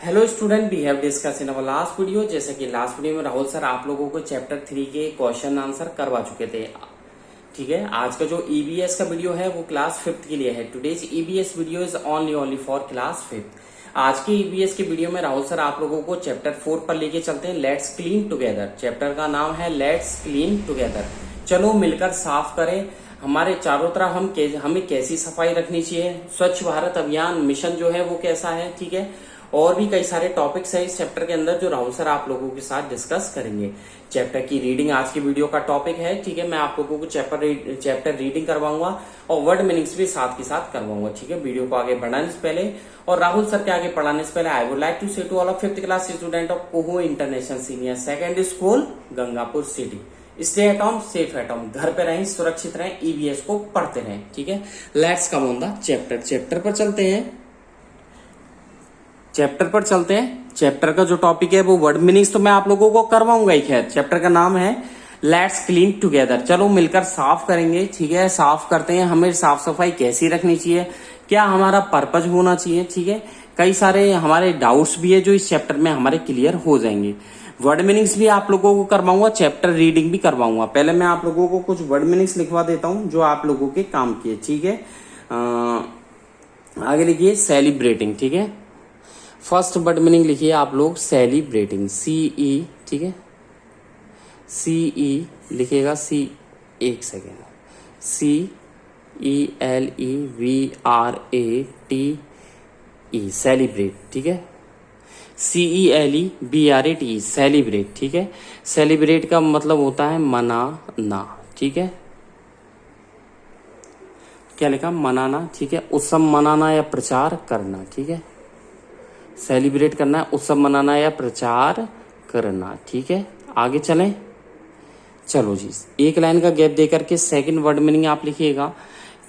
Hello student, we have discuss in our last video. जैसे कि last video में Rahul sir आप लोगों को चैप्टर 3 के क्वेश्चन आंसर करवा चुके थे। ठीक है, आज का जो ईबीएस का वीडियो है वो क्लास 5th के लिए है। Today's EBS video is only for class 5th। आज के ईबीएस के वीडियो में राहुल सर आप लोगों को चैप्टर 4 पर लेके चलते हैं। Let's clean together. चैप्टर का नाम है लेट्स क्लीन टुगेदर। चलो मिलकर साफ करें। हमारे चारों तरफ हमें कैसी सफाई रखनी चाहिए, स्वच्छ भारत अभियान मिशन जो है वो कैसा है। ठीक है, और भी कई सारे टॉपिक्स है इस चैप्टर के अंदर जो राहुल सर आप लोगों के साथ डिस्कस करेंगे। चैप्टर की रीडिंग आज की वीडियो का टॉपिक है। ठीक है, मैं आप लोगों को चैप्टर रीडिंग करवाऊंगा और वर्ड मीनिंग्स भी साथ के साथ करवाऊंगा। ठीक है, वीडियो को आगे बढ़ाने से पहले और राहुल सर के आगे पढ़ाने से पहले I would like to say to all of 5th class student of कोहो international senior secondary school Gangapur city, stay at home, safe at home. घर पे रहें, सुरक्षित रहें, ईबीएस को पढ़ते रहें। ठीक है, let's come on the chapter पर चलते हैं। चैप्टर का जो टॉपिक है वो वर्ड मीनिंग्स तो मैं आप लोगों को करवाऊंगा ही। खैर, चैप्टर का नाम है लेट्स क्लीन टुगेदर। चलो मिलकर साफ करेंगे। ठीक है, साफ करते हैं। हमें साफ सफाई कैसी रखनी चाहिए, क्या हमारा पर्पज होना चाहिए। ठीक है, कई सारे हमारे डाउट्स भी है जो इस चैप्टर में हमारे क्लियर हो जाएंगे। वर्ड मीनिंग्स भी आप लोगों को करवाऊंगा, चैप्टर रीडिंग भी करवाऊंगा। पहले मैं आप लोगों को कुछ वर्ड मीनिंग्स लिखवा देता हूं जो आप लोगों के काम की है। ठीक है, आगे लिखिए सेलिब्रेटिंग। ठीक है, फर्स्ट वर्ड मीनिंग लिखिए आप लोग सेलिब्रेटिंग, CE। ठीक है, CE लिखिएगा, एक सेकेंड, CELEBRATE, सेलिब्रेट। ठीक है, CELEBRATE, सेलिब्रेट। ठीक है, सेलिब्रेट का मतलब होता है मनाना। ठीक है, क्या लिखा, मनाना। ठीक है, उत्सव मनाना या प्रचार करना। ठीक है, सेलिब्रेट करना है, उत्सव मनाना या प्रचार करना। ठीक है, आगे चलें। चलो जी, एक लाइन का गैप देकर के सेकंड वर्ड मीनिंग आप लिखिएगा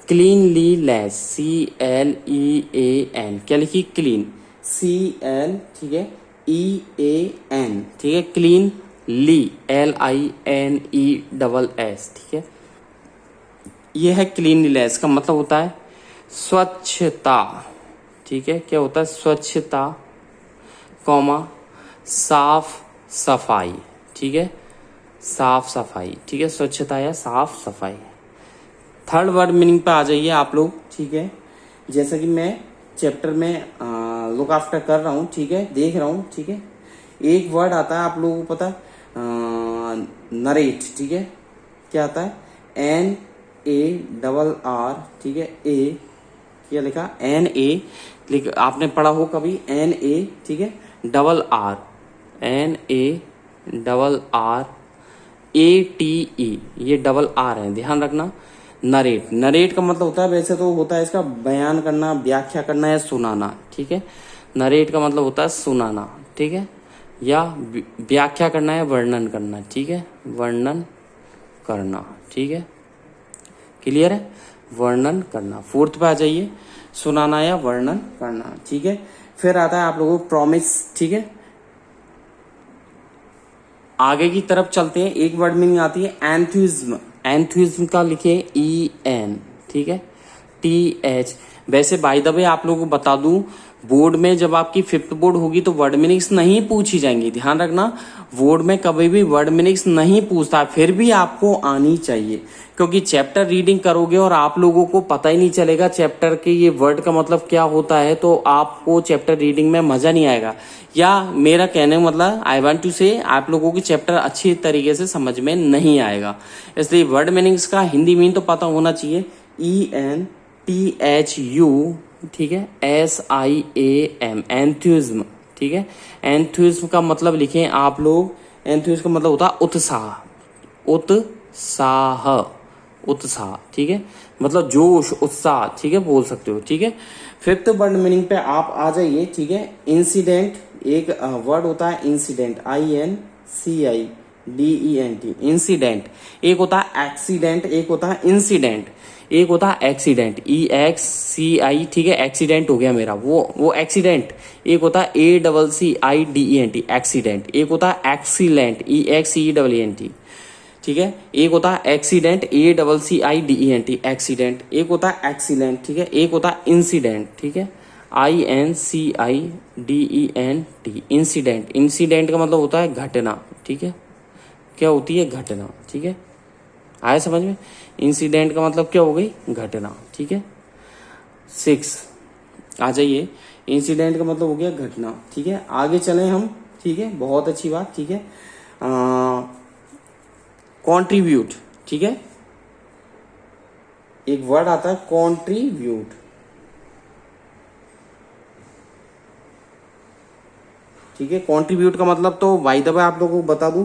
क्लीनलीनेस, CLEAN। क्या लिखिए, क्लीन, CL। ठीक है, EAN। ठीक है, क्लीन, LINESS। ठीक है, यह है क्लीनलीनेस का मतलब होता है स्वच्छता। ठीक है, क्या होता है, स्वच्छता, कॉमा, साफ सफाई। ठीक है, साफ सफाई। ठीक है, स्वच्छता या साफ सफाई। थर्ड वर्ड मीनिंग पे आ जाइए आप लोग। ठीक है, जैसा कि मैं चैप्टर में लुक आफ्टर कर रहा हूं। ठीक है, देख रहा हूं। ठीक है, एक वर्ड आता है आप लोगों को पता है, नरेट। ठीक है, क्या आता है, NARR। ठीक है, A, क्या लिखा, NA लिख, आपने पढ़ा हो कभी, NA। ठीक है, RR, NARRATE, ये RR है, ध्यान रखना। नरेट, नरेट का मतलब होता है, वैसे तो होता है इसका बयान करना, व्याख्या करना या सुनाना। ठीक है, नरेट का मतलब होता है सुनाना। ठीक है, या व्याख्या करना या वर्णन करना। ठीक है, वर्णन करना। ठीक है, क्लियर है, वर्णन करना। फोर्थ पे आ जाइए, सुनाना या वर्णन करना। ठीक है, फिर आता है आप लोगों को प्रॉमिस। ठीक है, आगे की तरफ चलते हैं। एक वर्ड मीनिंग आती है एंथुइज्म। एंथुइज्म का लिखे EN। ठीक है, TH। वैसे बाय द वे आप लोगों को बता दूं, बोर्ड में जब आपकी 5th बोर्ड होगी तो वर्ड मीनिंग्स नहीं पूछी जाएंगी। ध्यान रखना, बोर्ड में कभी भी वर्ड मीनिंग्स नहीं पूछता, फिर भी आपको आनी चाहिए, क्योंकि चैप्टर रीडिंग करोगे और आप लोगों को पता ही नहीं चलेगा चैप्टर के ये वर्ड का मतलब क्या होता है, तो आपको चैप्टर रीडिंग में मजा नहीं आएगा। या मेरा कहने का मतलब आई वांट टू से आप लोगों की चैप्टर अच्छी तरीके से समझ में नहीं आएगा। इसलिए वर्ड मीनिंग्स का हिंदी मीन तो पता होना चाहिए, ENTHU। ठीक है, SIAM, एंथुइज्म। ठीक है, एंथुइज्म का मतलब लिखें आप लोग, एंथुइज्म का मतलब होता है उत्साह, उत्साह। ठीक है, मतलब जोश, उत्साह। ठीक है, बोल सकते हो। ठीक है, 5th वर्ड मीनिंग पे आप आ जाइए। ठीक है, इंसिडेंट, एक वर्ड होता है इंसिडेंट, INCIDENT, इंसिडेंट। एक होता है एक्सीडेंट, एक होता है इंसिडेंट, एक होता है एक्सीडेंट, EXCI। ठीक है, एक्सीडेंट हो गया मेरा, वो एक्सीडेंट। एक होता है ACCIDENT, एक्सीडेंट। एक होता है एक्सीलेंट, EXCENT। ठीक है, एक होता है एक्सीडेंट, ACCIDENT, एक्सीडेंट। एक होता है एक्सीलेंट। ठीक है, एक होता है इंसिडेंट। ठीक है, INCIDENT, इंसिडेंट। इंसिडेंट का मतलब होता है घटना, ठीक है, क्या होती है घटना, ठीक है, आया समझ में। इंसिडेंट का मतलब क्या हो गई घटना, ठीक है। 6 आ जाइए, इंसिडेंट का मतलब हो गया घटना, ठीक है। आगे चलें हम, ठीक है, बहुत अच्छी बात, ठीक है। कॉन्ट्रीब्यूट, ठीक है, एक वर्ड आता है कॉन्ट्रीब्यूट, ठीक है। कंट्रीब्यूट का मतलब तो बाय द वे आप लोगों को बता दूं,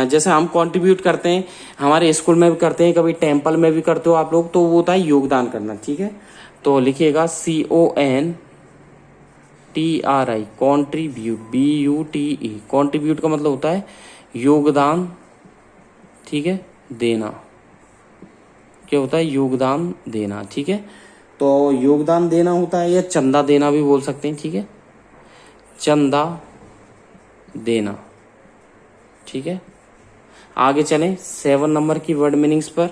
जैसे हम कंट्रीब्यूट करते हैं, हमारे स्कूल में भी करते हैं, कभी टेम्पल में भी करते हो आप लोग, तो वो होता है योगदान करना, ठीक है। तो लिखिएगा CONTRI, कॉन्ट्रीब्यूट, BUTE। कॉन्ट्रीब्यूट का मतलब होता है योगदान, ठीक है, देना। क्या होता है योगदान देना, ठीक है। तो योगदान देना होता है या चंदा देना भी बोल सकते हैं, ठीक है, चंदा देना, ठीक है। आगे चलें 7 नंबर की वर्ड मीनिंग्स पर।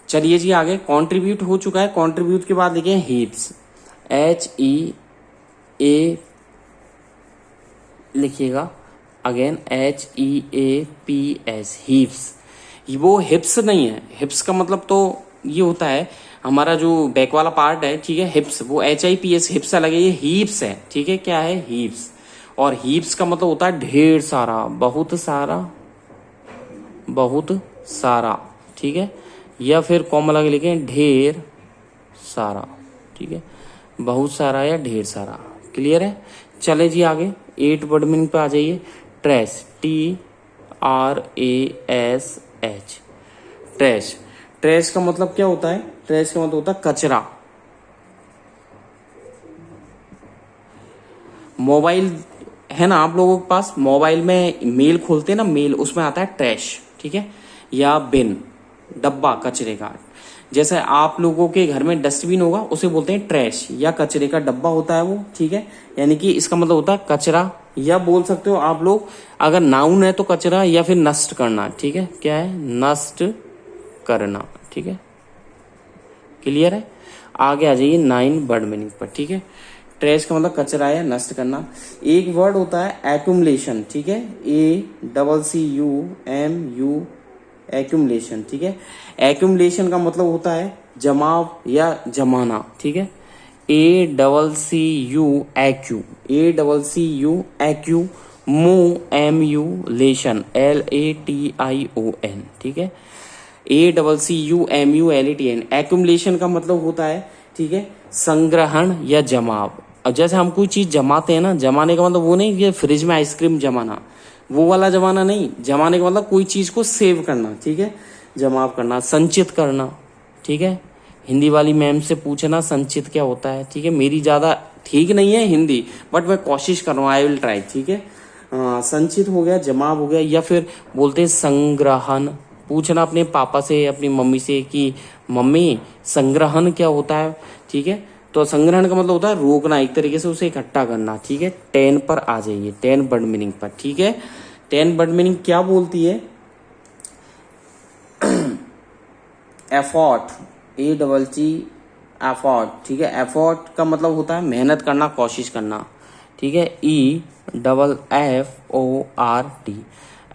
चलिए जी आगे, कंट्रीब्यूट हो चुका है। कंट्रीब्यूट के बाद लिखे हीप्स, HEA, लिखिएगा अगेन HEAPS, हीप्स। वो हिप्स नहीं है, हिप्स का मतलब तो ये होता है हमारा जो बैक वाला पार्ट है, ठीक है, हिप्स, वो HIPS, हिप्स अलग है, ये हीप्स है, ठीक है। क्या है हीप्स, और हीप्स का मतलब होता है ढेर सारा, बहुत सारा, बहुत सारा, ठीक है, या फिर कॉमा लगे लिखे ढेर सारा, ठीक है, बहुत सारा या ढेर सारा। क्लियर है। चले जी आगे 8 वर्ड मीनिंग पे आ जाइए। Trash, TRASH, trash. ट्रैश का मतलब क्या होता है, ट्रैश का मतलब होता है कचरा। मोबाइल है ना आप लोगों के पास, मोबाइल में मेल खोलते हैं ना, मेल, उसमें आता है ट्रैश, ठीक है, या बिन, डब्बा कचरे का। जैसे आप लोगों के घर में डस्टबिन होगा, उसे बोलते हैं ट्रैश, या कचरे का डब्बा होता है वो, ठीक है। यानी कि इसका मतलब होता है कचरा, या बोल सकते हो आप लोग अगर नाउन है तो कचरा, या फिर नष्ट करना, ठीक है। क्या है नष्ट करना, ठीक है। क्लियर है। आगे आ जाइए 9 वर्ड मीनिंग पर, ठीक है। ट्रैश का मतलब कचरा या नष्ट करना। एक वर्ड होता है एक्यूमुलेशन, ठीक है, ACCUMU, एक्यूमुलेशन, ठीक है। एक्यूमुलेशन का मतलब होता है जमाव या जमाना, ठीक है। ACCU MULation, LATION, ठीक है। ACCUMULATN, एक्यूमुलेशन का मतलब होता है, ठीक है, संग्रहण या जमाव। अब जैसे हम कोई चीज जमाते हैं ना, जमाने का मतलब वो नहीं कि फ्रिज में आइसक्रीम जमाना, वो वाला जमाना नहीं। जमाने का मतलब कोई चीज को सेव करना, ठीक है, जमाव करना, संचित करना, ठीक है। हिंदी वाली मैम से पूछना संचित क्या होता है, ठीक है। मेरी ज्यादा ठीक नहीं है हिंदी, बट मैं कोशिश कर रहा हूँ, आई विल ट्राई, ठीक है। संचित हो गया, जमाव हो गया, या फिर बोलते हैं संग्रहण। पूछना अपने पापा से, अपनी मम्मी से कि मम्मी संग्रहण क्या होता है, ठीक है। तो संग्रहण का मतलब होता है रोकना, एक तरीके से उसे इकट्ठा करना, ठीक है। 10 पर आ जाइए, 10 वर्ड मीनिंग पर, ठीक है। 10 वर्ड मीनिंग क्या बोलती है, एफर्ट, AGG, एफर्ट, ठीक है। एफर्ट का मतलब होता है मेहनत करना, कोशिश करना, ठीक है। EFFORT,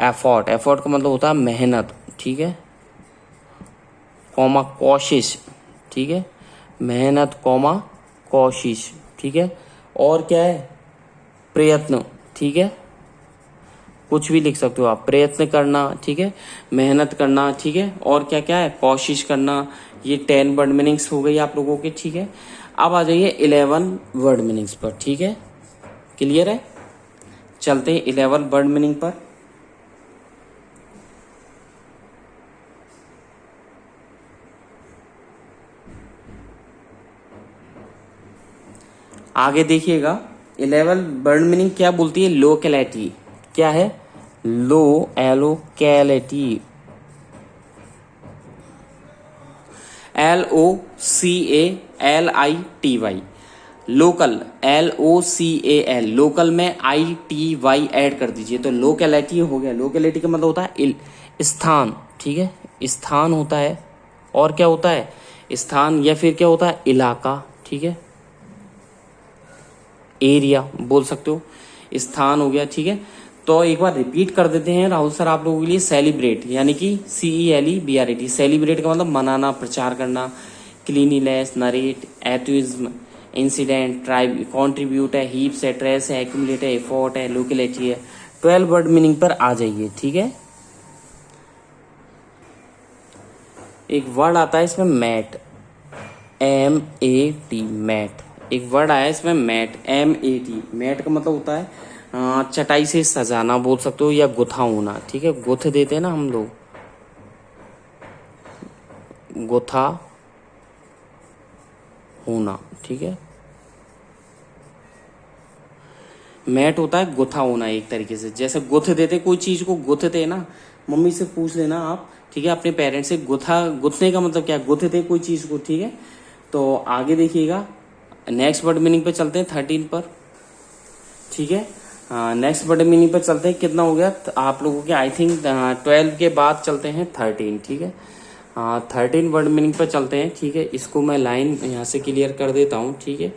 effort. एफर्ट का मतलब होता है मेहनत, ठीक है, कॉमा कोशिश, ठीक है, मेहनत कॉमा कोशिश, ठीक है। और क्या है प्रयत्न, ठीक है, कुछ भी लिख सकते हो आप, प्रयत्न करना, ठीक है, मेहनत करना, ठीक है। और क्या क्या है कोशिश करना। ये 10 वर्ड मीनिंग्स हो गई आप लोगों के, ठीक है। अब आ जाइए 11 वर्ड मीनिंग्स पर, ठीक है। क्लियर है। चलते हैं 11 वर्ड मीनिंग पर। आगे देखिएगा 11 वर्ड मीनिंग क्या बोलती है, लोकेलिटी। क्या है locality, LOCALITY, local, LOCAL, local में ITY ऐड कर दीजिए तो लोकेलिटी हो गया। लोकेलिटी का मतलब होता है स्थान, ठीक है, स्थान होता है। और क्या होता है स्थान, या फिर क्या होता है इलाका, ठीक है, एरिया बोल सकते हो, स्थान हो गया, ठीक है। तो एक बार रिपीट कर देते हैं राहुल सर आप लोगों के लिए। सेलिब्रेट यानी कि CELEBRAT, सेलिब्रेट का मतलब मनाना, प्रचार करना। Cleanliness, narrate, enthusiasm, incident, tribe, contribute है, हीप्स है, ट्रेस है, एक्यूमुलेट है, एफोर्ट है, लोकेलिटी है। 12 वर्ड मीनिंग पर आ जाइए, ठीक है। एक वर्ड आता है इसमें मैट, MAT, मैट। एक वर्ड आया इसमें मैट, MAT। मैट का मतलब होता है चटाई से सजाना बोल सकते हो, या गुथा होना, ठीक है। गुथ देते हैं ना हम लोग, गुथा होना, ठीक है। मैट होता है गुथा होना एक तरीके से, जैसे गुथ देते कोई चीज को, गुथते ना, मम्मी से पूछ लेना आप, ठीक है, अपने पेरेंट्स से। गुथा, गुथने का मतलब क्या है, गुथते कोई चीज को, ठीक है। तो आगे देखिएगा, नेक्स्ट वर्ड मीनिंग पे चलते हैं 13 पर, ठीक है। नेक्स्ट वर्ड मीनिंग पर चलते हैं, कितना हो गया आप लोगों के, आई थिंक 12 के बाद चलते हैं 13, ठीक है। 13 वर्ड मीनिंग पर चलते हैं, ठीक है। इसको मैं लाइन यहाँ से क्लियर कर देता हूँ, ठीक है।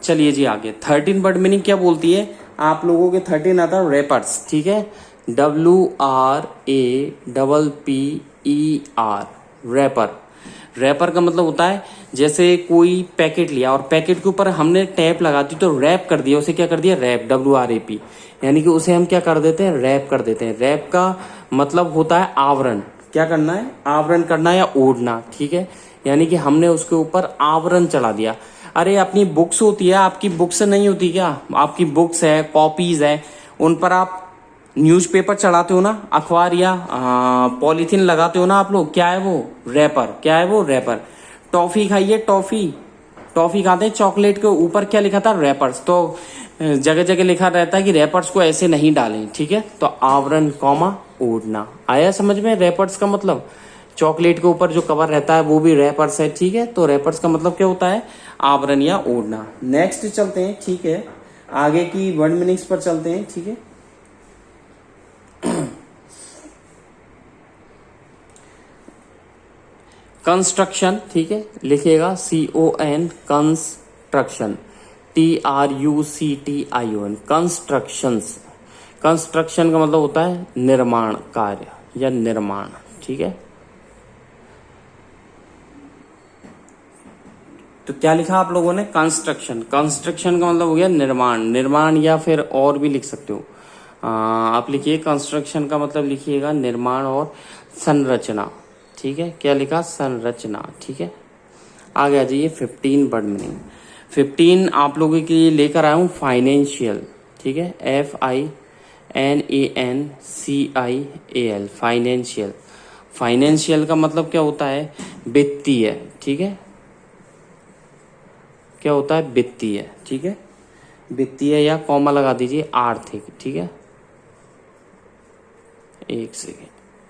चलिए जी आगे 13 वर्ड मीनिंग क्या बोलती है आप लोगों के। 13 आता है रैपर्स, ठीक है, WRAPPER, रैपर। रैपर का मतलब होता है जैसे कोई पैकेट लिया और पैकेट के ऊपर हमने टैप लगा दी तो रैप कर दिया, उसे क्या कर दिया, रैप, WRAP, यानी कि उसे हम क्या कर देते हैं, रैप कर देते हैं। रैप का मतलब होता है आवरण, क्या करना है, आवरण करना या ओढ़ना, ठीक है। यानी कि हमने उसके ऊपर आवरण चढ़ा दिया। अरे अपनी बुक्स होती है, आपकी बुक्स नहीं होती क्या, आपकी बुक्स है, कॉपीज है, उन पर आप न्यूज़पेपर चढ़ाते हो ना, अखबार या पॉलीथीन लगाते हो ना आप लोग, क्या है वो, रैपर, क्या है वो, रैपर। टॉफी खाइए, टॉफी, टॉफी खाते हैं, चॉकलेट के ऊपर क्या लिखा था, रैपर्स। तो जगह जगह लिखा रहता है कि रैपर्स को ऐसे नहीं डालें, ठीक है। तो आवरण कॉमा ओढ़ना, आया समझ में। रैपर्स का मतलब चॉकलेट के ऊपर जो कवर रहता है वो भी रैपर्स है, ठीक है। तो रैपर्स का मतलब क्या होता है, आवरण या ओढ़ना। नेक्स्ट चलते हैं, ठीक है, आगे की वर्ड मीनिंग्स पर चलते हैं, ठीक है। कंस्ट्रक्शन, ठीक है, लिखिएगा CON, construction, TRUCTION, constructions. Construction का मतलब होता है निर्माण कार्य या निर्माण, ठीक है। तो क्या लिखा आप लोगों ने, कंस्ट्रक्शन। कंस्ट्रक्शन का मतलब हो गया निर्माण, निर्माण, या फिर और भी लिख सकते हो आप। लिखिए कंस्ट्रक्शन का मतलब लिखिएगा निर्माण और संरचना, ठीक है। क्या लिखा, संरचना, ठीक है। आगे आ जाइए 15 वर्ड मीनिंग। 15 आप लोगों के लिए लेकर आया हूँ फाइनेंशियल, ठीक है, FINANCIAL, फाइनेंशियल। फाइनेंशियल का मतलब क्या होता है, वित्तीय, ठीक है। क्या होता है, वित्तीय, ठीक है। वित्तीय या कॉमा लगा दीजिए, आर्थिक, ठीक है। एक सेकेंड,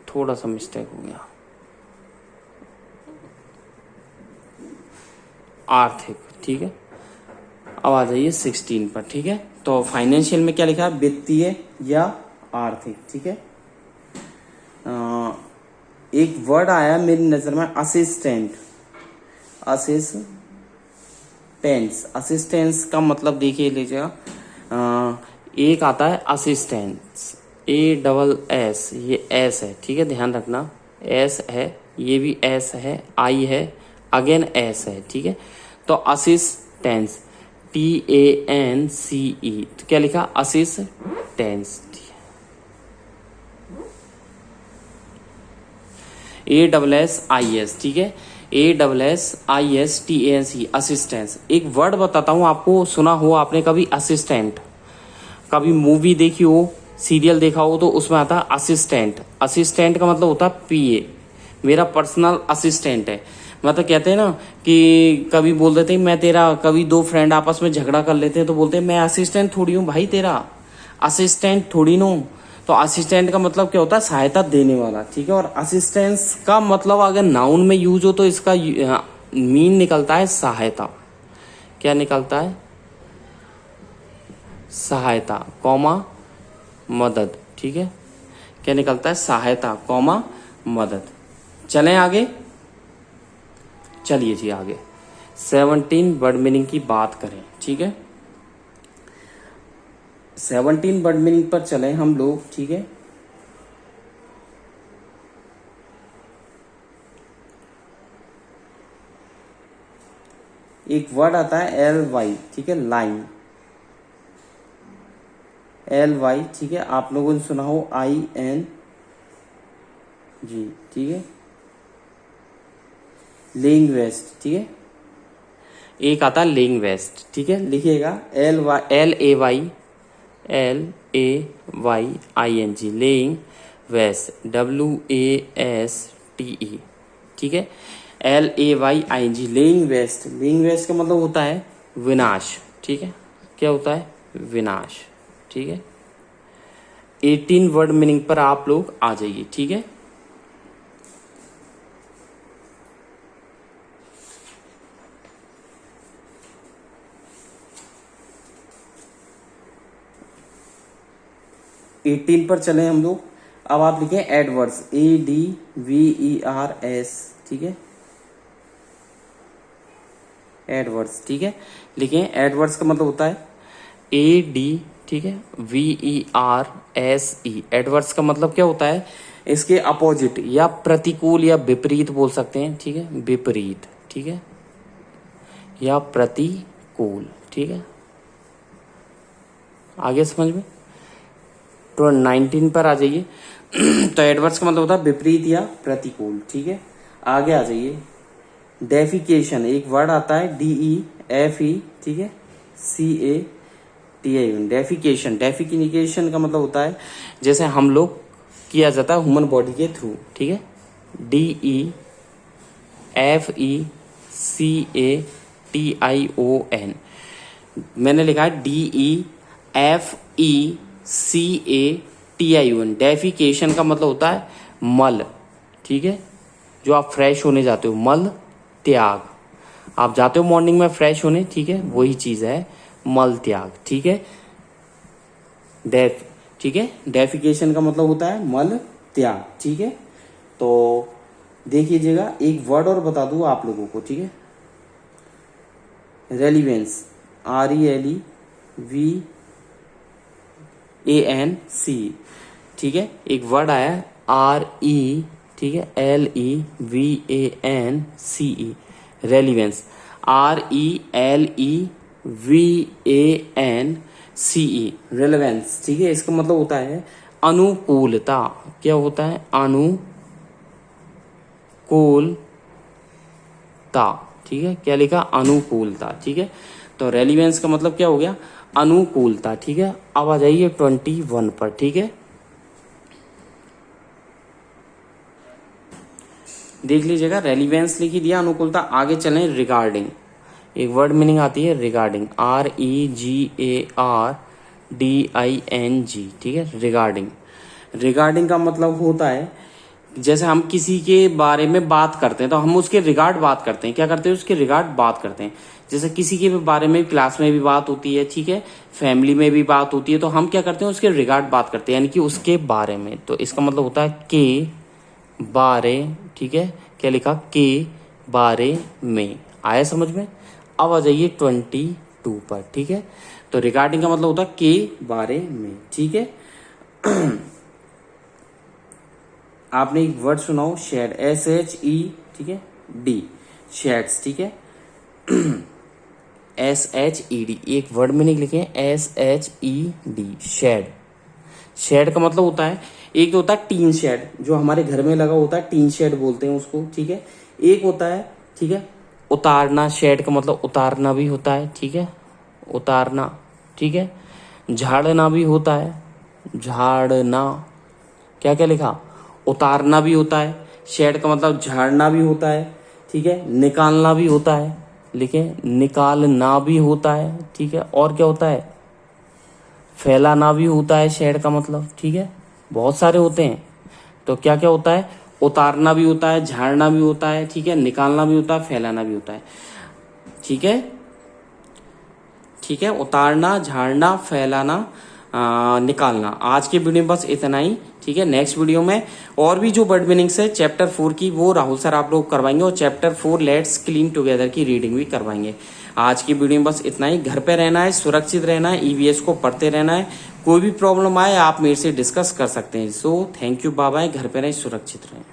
थोड़ा सा मिस्टेक हो गया, आर्थिक, ठीक है। अब आ जाइए 16 पर, ठीक है। तो फाइनेंशियल में क्या लिखा है, वित्तीय या आर्थिक, ठीक है। एक वर्ड आया मेरी नजर में, असिस्टेंट। असिस्टेंस का मतलब देखिए लीजिएगा, एक आता है असिस्टेंस, ASS, ये एस है, ठीक है, ध्यान रखना, एस है, ये भी एस है, आई है, अगेन एस है, ठीक है। तो असिस्टेंस, TANCE, तो क्या लिखा, असिस्टेंस, ASSIS, ठीक है, ASSISTANC, असिस्टेंस। एक वर्ड बताता हूं आपको, सुना हो आपने कभी असिस्टेंट, कभी मूवी देखी हो, सीरियल देखा हो, तो उसमें आता है असिस्टेंट। असिस्टेंट का मतलब होता है PA, मेरा पर्सनल असिस्टेंट है। मतलब कहते हैं ना कि कभी बोल देते हैं मैं तेरा, कभी दो फ्रेंड आपस में झगड़ा कर लेते हैं तो बोलते हैं मैं असिस्टेंट थोड़ी हूँ भाई तेरा, असिस्टेंट थोड़ी नो। तो असिस्टेंट का मतलब क्या होता है, सहायता देने वाला, ठीक है। और असिस्टेंस का मतलब अगर नाउन में यूज हो तो इसका मीन निकलता है सहायता। क्या निकलता है, सहायता, कॉमा मदद, ठीक है। क्या निकलता है, सहायता कॉमा मदद। चलें आगे, चलिए जी आगे 17 वर्ड मीनिंग की बात करें। ठीक है, 17 वर्ड मीनिंग पर चलें हम लोग। ठीक है, एक वर्ड आता है LY। ठीक है, लाइन, LY। ठीक है, आप लोगों ने सुना हो ING। ठीक है, लेइंग वेस्ट। ठीक है, एक आता है लेइंग वेस्ट। ठीक है, लिखिएगा LAYING, लेइंग वेस्ट, WASTE। ठीक है, LAYING, laying waste. Laying waste का मतलब होता है विनाश। ठीक है, क्या होता है, विनाश। ठीक है, 18 वर्ड मीनिंग पर आप लोग आ जाइए। ठीक है, एटीन पर चले हम लोग। अब आप लिखें एडवर्ड्स, ADVERS। ठीक है, एडवर्ड्स। ठीक है, लिखें एडवर्ड्स का मतलब होता है AD। ठीक है, VERSE। एडवर्ड्स का मतलब क्या होता है, इसके अपोजिट या प्रतिकूल या विपरीत बोल सकते हैं। ठीक है, विपरीत। ठीक है, या प्रतिकूल। ठीक है, आगे समझ में। तो 19 पर आ जाइए। तो एडवर्ड्स का मतलब होता है विपरीत या प्रतिकूल। ठीक है, आगे आ जाइए। डेफिकेशन, एक वर्ड आता है DEFE। ठीक है, CATI। डेफिकेशन, डेफिकेशन का मतलब होता है जैसे हम लोग किया जाता है ह्यूमन बॉडी के थ्रू। ठीक है, DEFECATION। मैंने लिखा है DEFECATION। डेफिकेशन का मतलब होता है मल। ठीक है, जो आप फ्रेश होने जाते हो, मल त्याग। आप जाते हो मॉर्निंग में फ्रेश होने। ठीक है, वही चीज है मल त्याग। ठीक है, ठीक है, डेफिकेशन का मतलब होता है मल त्याग। ठीक है, तो देखिएगा एक वर्ड और बता दूं आप लोगों को। ठीक है, रेलिवेंस, RELEVANC। ठीक है, एक वर्ड आया RE। ठीक है, LEVANCE, रेलिवेंस, RELEVANCE, रेलेवेंस। ठीक है, इसका मतलब होता है अनुकूलता। क्या होता है, अनुकूलता। ठीक है, क्या लिखा, अनुकूलता। ठीक है, तो रेलिवेंस का मतलब क्या हो गया, अनुकूलता। ठीक है, अब आ जाइए 21 पर। ठीक है, देख लीजिएगा, रेलिवेंस लिखी दिया, अनुकूलता। आगे चलें, रिगार्डिंग। एक वर्ड मीनिंग आती है रिगार्डिंग, REGARDING। ठीक है, रिगार्डिंग। रिगार्डिंग का मतलब होता है जैसे हम किसी के बारे में बात करते हैं तो हम उसके रिगार्ड बात करते हैं। क्या करते हैं, उसके रिगार्ड बात करते हैं। जैसे किसी के बारे में क्लास में भी बात होती है। ठीक है, फैमिली में भी बात होती है, तो हम क्या करते हैं, उसके रिगार्ड बात करते हैं, यानी कि उसके बारे में। तो इसका मतलब होता है के बारे। ठीक है, क्या लिखा, के बारे में। आया समझ में। अब आ जाइए 22 पर। ठीक है, तो रिगार्डिंग का मतलब होता है के बारे में। ठीक है, आपने एक वर्ड सुनाओ, शेड, SHE। ठीक है, D, शेड्स। ठीक है, SHED, एक वर्ड में नहीं लिखे, SHED, शेड। शेड का मतलब होता है, एक तो होता है टीन शेड, जो हमारे घर में लगा होता है, टीन शेड बोलते हैं उसको। ठीक है, एक होता है, ठीक है, उतारना। शेड का मतलब उतारना भी होता है। ठीक है, उतारना। ठीक है, झाड़ना भी होता है, झाड़ना। क्या क्या लिखा, उतारना भी होता है। शेड का मतलब झाड़ना भी होता है। ठीक है, निकालना भी होता है, लिखे, निकालना भी होता है। ठीक है, और क्या होता है, फैलाना भी होता है शेड का मतलब। ठीक है, बहुत सारे होते हैं। तो क्या क्या होता है, उतारना भी होता है, झाड़ना भी होता है। ठीक है, निकालना भी होता है, फैलाना भी होता है। ठीक है, ठीक है, उतारना, झाड़ना, फैलाना, निकालना। आज के वीडियो में बस इतना ही। ठीक है। ठीक है। नेक्स्ट वीडियो में और भी जो वर्ड मीनिंग्स है चैप्टर 4 की वो राहुल सर आप लोग करवाएंगे और चैप्टर 4 लेट्स क्लीन टुगेदर की रीडिंग भी करवाएंगे। आज की वीडियो में बस इतना ही। घर पे रहना है, सुरक्षित रहना है, ईवीएस को पढ़ते रहना है। कोई भी प्रॉब्लम आए आप मेरे से डिस्कस कर सकते हैं। So thank you, bye bye. घर पे रहें, सुरक्षित रहें।